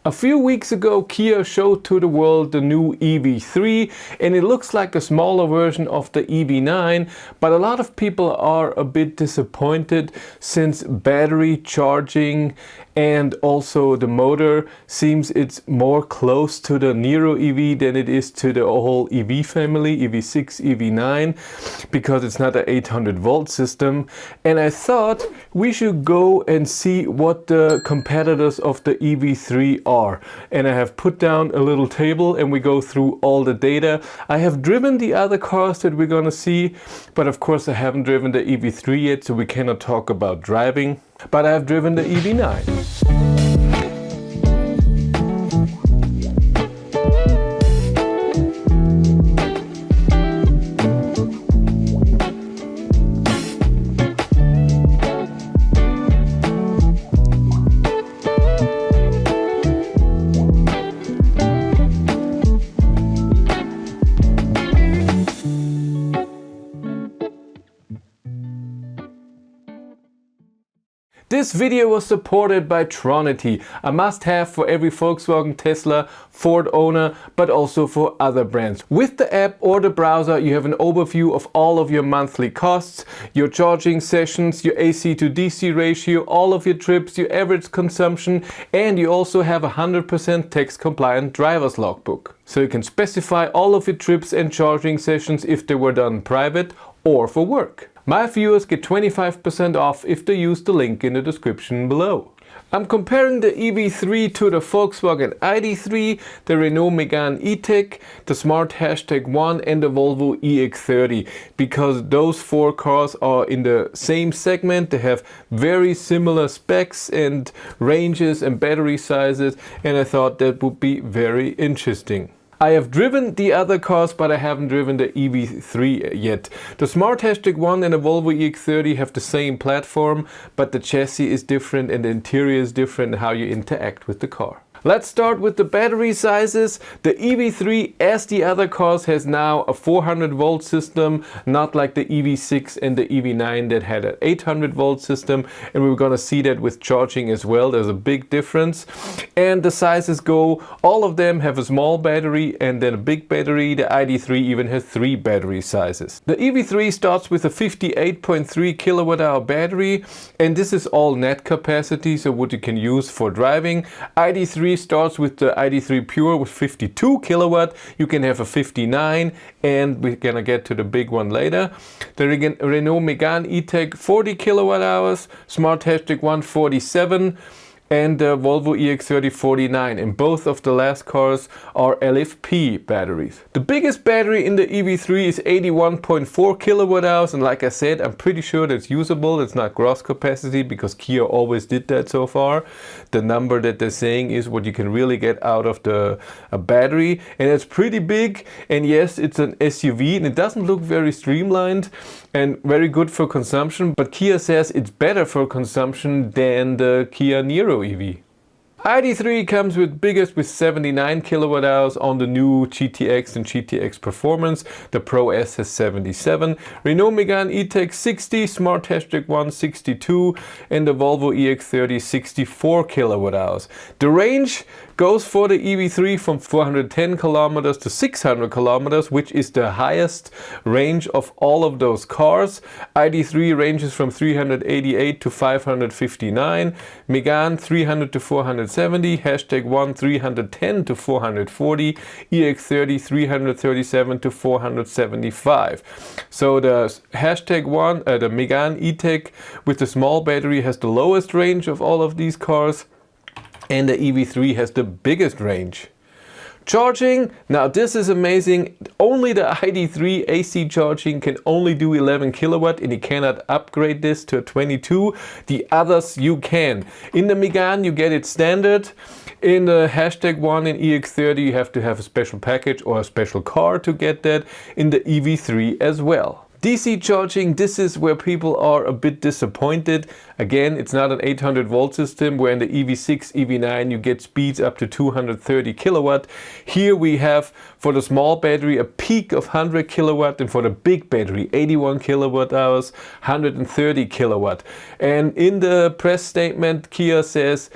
A few weeks ago, Kia showed to the world the new EV3, and it looks like a smaller version of the EV9, but a lot of people are a bit disappointed since battery charging and also the motor seems it's more close to the Niro EV than it is to the whole EV family, EV6, EV9, because it's not an 800 volt system. And I thought we should go and see what the competitors of the EV3 are. And I have put down a little table and we go through all the data. I have driven the other cars that we're gonna see, but of course I haven't driven the EV3 yet, so we cannot talk about driving. But I have driven the EV9. This video was supported by Tronity, a must-have for every Volkswagen, Tesla, Ford owner, but also for other brands. With the app or the browser, you have an overview of all of your monthly costs, your charging sessions, your AC to DC ratio, all of your trips, your average consumption, and you also have a 100% tax-compliant driver's logbook. So you can specify all of your trips and charging sessions if they were done private or for work. My viewers get 25% off if they use the link in the description below. I'm comparing the EV3 to the Volkswagen ID3, the Renault Megane E-Tech, the Smart #1 and the Volvo EX30, because those four cars are in the same segment. They have very similar specs and ranges and battery sizes, and I thought that would be very interesting. I have driven the other cars, but I haven't driven the EV3 yet. The Smart #1 and the Volvo EX30 have the same platform, but the chassis is different and the interior is different and how you interact with the car. Let's start with the battery sizes. The EV3, as the other cars, has now a 400 volt system, not like the EV6 and the EV9 that had an 800 volt system. And we're gonna see that with charging as well. There's a big difference. And the sizes go, all of them have a small battery and then a big battery. The ID3 even has 3 battery sizes. The EV3 starts with a 58.3 kilowatt hour battery, and this is all net capacity, so what you can use for driving. ID3 starts with the ID3 Pure with 52 kilowatt. You can have a 59, and we're gonna get to the big one later. The Renault Megane E-Tech 40 kilowatt hours, Smart #1 47, and the Volvo EX30 49, and both of the last cars are LFP batteries. The biggest battery in the EV3 is 81.4 kilowatt hours, and like I said, I'm pretty sure that's usable. It's not gross capacity because Kia always did that so far. The number that they're saying is what you can really get out of a battery, and it's pretty big. And yes, it's an SUV and it doesn't look very streamlined and very good for consumption, but Kia says it's better for consumption than the Kia Niro EV. ID3 comes with biggest with 79 kilowatt hours on the new GTX and GTX Performance. The Pro S has 77. Renault Megane E-Tech 60, Smart #1 62, and the Volvo EX30 64 kilowatt hours. The range goes for the EV3 from 410 kilometers to 600 kilometers, which is the highest range of all of those cars. ID3 ranges from 388 to 559, Megane 300 to 470, #1 310 to 440, EX30 337 to 475. So the #1, the Megane E-Tech with the small battery has the lowest range of all of these cars, and the EV3 has the biggest range. Charging, now this is amazing. Only the ID3 AC charging can only do 11 kilowatt, and you cannot upgrade this to a 22. The others you can. In the Megane you get it standard. In the #1 and EX30 you have to have a special package or a special car to get that. In the EV3 as well. DC charging, this is where people are a bit disappointed. Again, it's not an 800 volt system, where in the EV6, EV9 you get speeds up to 230 kilowatt. Here we have, for the small battery, a peak of 100 kilowatt, and for the big battery, 81 kilowatt hours, 130 kilowatt. And in the press statement, Kia says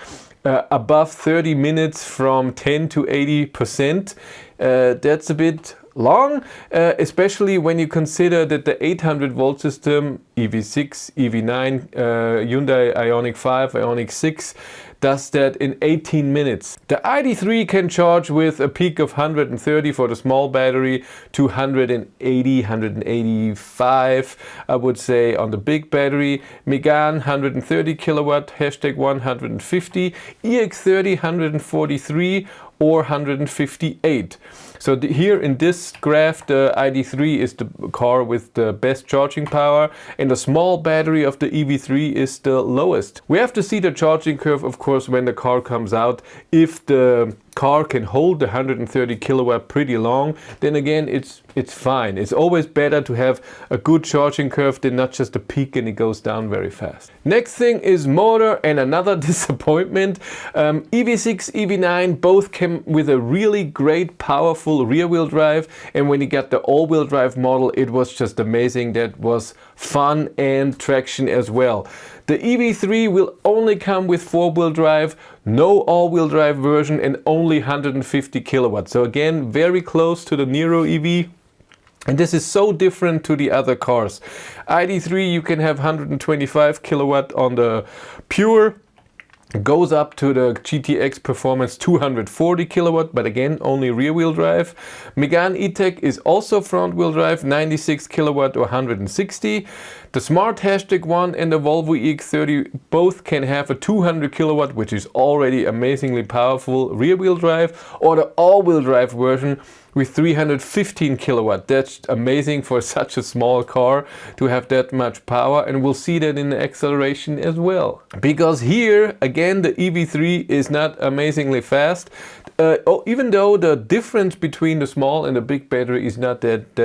above 30 minutes from 10 to 80%. That's a bit long, especially when you consider that the 800 volt system, EV6, EV9, Hyundai Ioniq 5, Ioniq 6, does that in 18 minutes. The ID3 can charge with a peak of 130 for the small battery, to 180, 185, I would say, on the big battery. Megane 130 kilowatt, hashtag 150, EX30 143 or 158. So here in this graph, the ID3 is the car with the best charging power, and the small battery of the EV3 is the lowest. We have to see the charging curve, of course, when the car comes out. If the car can hold the 130 kilowatt pretty long, then again it's fine. It's always better to have a good charging curve than not just a peak and it goes down very fast. Next thing is motor, and another disappointment. EV6, EV9 both came with a really great powerful rear wheel drive, and when you got the all wheel drive model, it was just amazing. That was fun and traction as well. The EV3 will only come with four-wheel drive, no all-wheel drive version, and only 150 kilowatts. So again, very close to the Nero EV. And this is so different to the other cars. ID3, you can have 125 kilowatt on the pure. Goes up to the GTX Performance 240 kilowatt, but again only rear wheel drive. Megane E-Tech is also front wheel drive, 96 kilowatt or 160. The Smart Hashtag 1 and the Volvo EX30 both can have a 200 kilowatt, which is already amazingly powerful, rear wheel drive, or the all wheel drive version with 315 kilowatt. That's amazing for such a small car to have that much power, and we'll see that in the acceleration as well. Because here again the EV3 is not amazingly fast, even though the difference between the small and the big battery is not that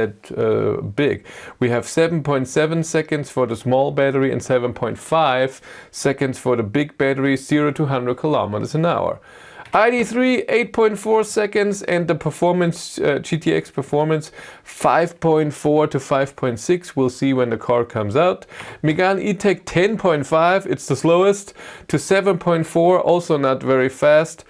big. We have 7.7 seconds for the small battery and 7.5 seconds for the big battery, 0 to 100 kilometers an hour. ID3 8.4 seconds, and the performance GTX Performance 5.4 to 5.6. We'll see when the car comes out. Megane E-Tech 10.5, it's the slowest, to 7.4, also not very fast.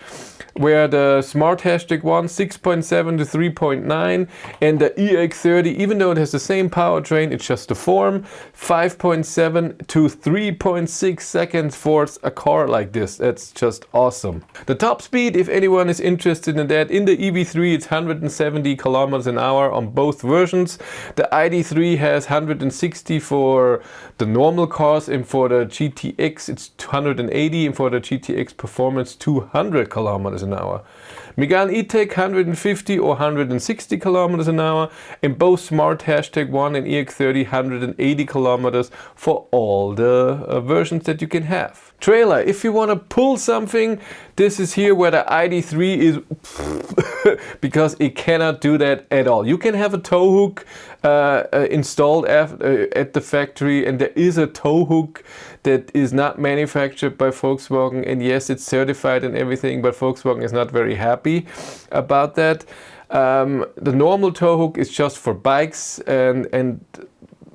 Where the Smart Hashtag 1 6.7 to 3.9, and the EX30, even though it has the same powertrain, it's just the form, 5.7 to 3.6 seconds for a car like this. That's just awesome. The top speed, if anyone is interested in that, in the EV3 it's 170 kilometers an hour on both versions. The ID3 has 160 for the normal cars, and for the GTX it's 280, and for the GTX Performance 200 kilometers an hour. Megane E-Tech 150 or 160 kilometers an hour, and both Smart Hashtag 1 and EX30 180 kilometers for all the versions that you can have. Trailer, if you want to pull something, this is here where the ID3 is because it cannot do that at all. You can have a tow hook installed at the factory, and there is a tow hook that is not manufactured by Volkswagen, and yes, it's certified and everything, but Volkswagen is not very happy about that. The normal tow hook is just for bikes, and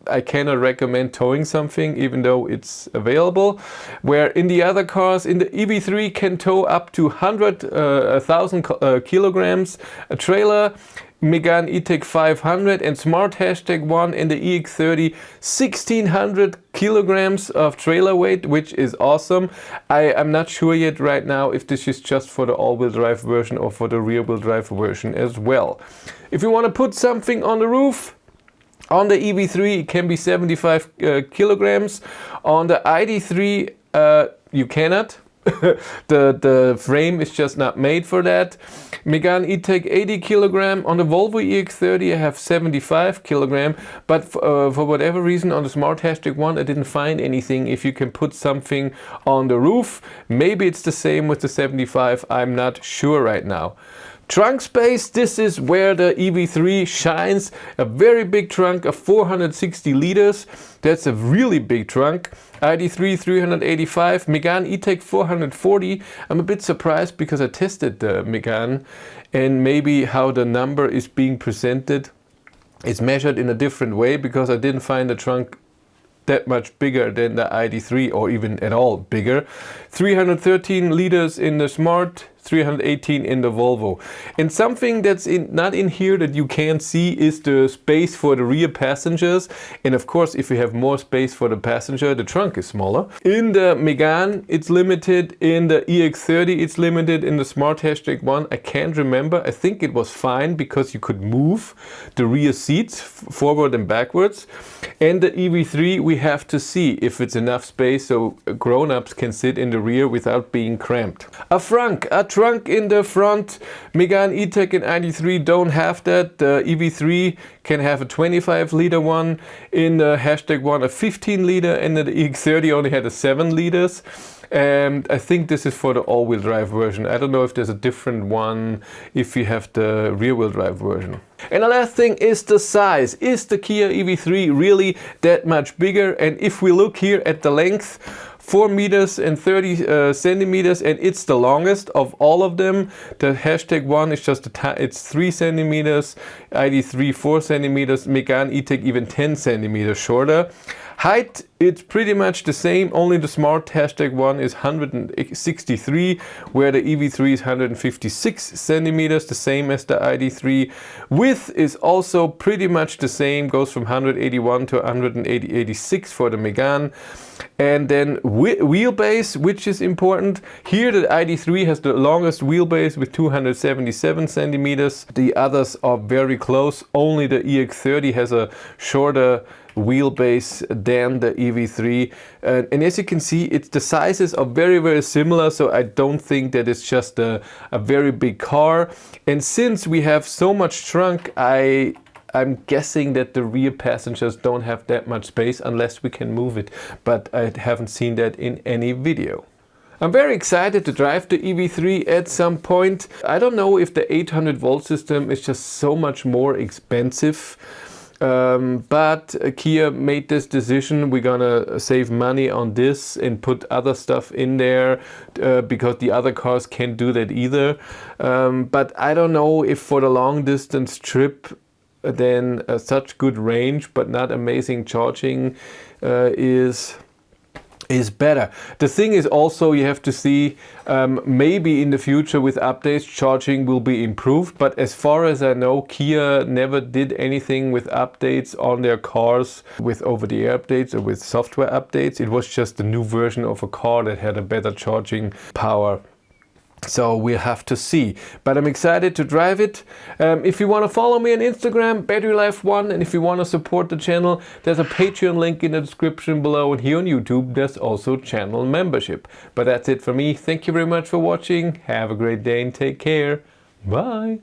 I cannot recommend towing something even though it's available. Where in the other cars, in the EV3 can tow up to 1,000 kilograms a trailer. Megane E-Tech 500 and Smart Hashtag 1 and the EX30 1600 kilograms of trailer weight, which is awesome. I'm not sure yet right now if this is just for the all-wheel drive version or for the rear-wheel drive version as well. If you want to put something on the roof, on the EV3 it can be 75 kilograms. On the ID3 you cannot. the frame is just not made for that. Megane E-Tech 80 kilogram. On the Volvo EX30 I have 75 kilogram, but for whatever reason on the Smart Hashtag 1 I didn't find anything if you can put something on the roof. Maybe it's the same with the 75, I'm not sure right now. Trunk space, this is where the EV3 shines. A very big trunk of 460 liters. That's a really big trunk. ID3 385, Megane E-Tech 440. I'm a bit surprised because I tested the Megane, and maybe how the number is being presented is measured in a different way, because I didn't find the trunk that much bigger than the ID3 or even at all bigger. 313 liters in the Smart, 318 in the Volvo. And something that's not in here that you can't see is the space for the rear passengers. And of course, if you have more space for the passenger, the trunk is smaller. In the Megane, it's limited. In the EX30, it's limited. In the Smart #1, I can't remember. I think it was fine because you could move the rear seats forward and backwards. And the EV3, we have to see if it's enough space so grown-ups can sit in the rear without being cramped. A trunk in the front. Megane E-Tech and ID3 don't have that. The EV3 can have a 25 liter one. In the #1 a 15 liter, and the EX30 only had a 7 liters. And I think this is for the all-wheel drive version. I don't know if there's a different one if you have the rear-wheel drive version. And the last thing is the size. Is the Kia EV3 really that much bigger? And if we look here at the length, 4 meters and 30 centimeters, and it's the longest of all of them. The #1 is just it's 3 centimeters, ID3 4 centimeters, Megane E-Tech even 10 centimeters shorter. Height, it's pretty much the same, only the Smart #1 is 163, where the EV3 is 156 centimeters, the same as the ID3. Width is also pretty much the same, goes from 181 to 186 for the Megane. And then wheelbase, which is important. Here the ID3 has the longest wheelbase with 277 centimeters. The others are very close. Only the EX30 has a shorter wheelbase than the EV3, and as you can see, the sizes are very similar, so I don't think that it's just a very big car. And since we have so much trunk, I'm guessing that the rear passengers don't have that much space unless we can move it, but I haven't seen that in any video. I'm very excited to drive the EV3 at some point. I don't know if the 800 volt system is just so much more expensive. But Kia made this decision. We're gonna save money on this and put other stuff in there because the other cars can't do that either. But I don't know if for the long distance trip then such good range but not amazing charging is better. The thing is also, you have to see, maybe in the future with updates charging will be improved, but as far as I know, Kia never did anything with updates on their cars, with over-the-air updates or with software updates. It was just a new version of a car that had a better charging power. So we'll have to see, but I'm excited to drive it. If you want to follow me on Instagram, BatteryLife1, and if you want to support the channel, there's a Patreon link in the description below, and here on YouTube there's also channel membership. But that's it for me. Thank you very much for watching. Have a great day and take care. Bye.